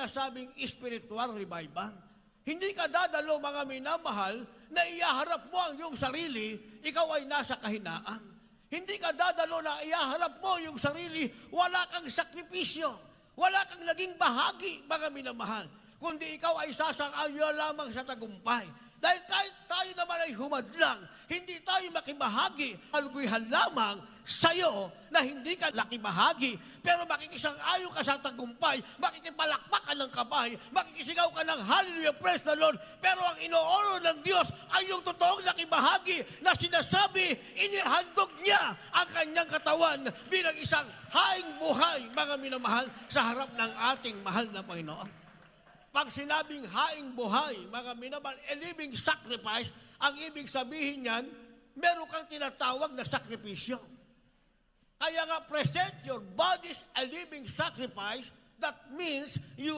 sinasabing spiritual revival. Hindi ka dadalo, mga minamahal, na iyaharap mo ang iyong sarili, ikaw ay nasa kahinaan. Hindi ka dadalo na iyaharap mo yung sarili, wala kang sakripisyo, wala kang naging bahagi, mga minamahal. Kundi ikaw ay sasang-ayo lamang sa tagumpay. Dahil kahit tayo naman ay humadlang, hindi tayo makibahagi, alguyhan lamang sa'yo na hindi ka nakibahagi, pero makikisang-ayon ka sa tagumpay, makikipalakpak ka ng kabay, makikisigaw ka ng hallelujah, praise the Lord, pero ang inooro ng Diyos ay yung totoong nakibahagi na sinasabi, inihandog niya ang kanyang katawan bilang isang haing buhay, mga minamahal, sa harap ng ating mahal na Panginoon. Pag sinabing haing buhay, mga minamahal, a living sacrifice, ang ibig sabihin niyan, meron kang tinatawag na sakripisyo. Kaya nga, present your bodies a living sacrifice, that means you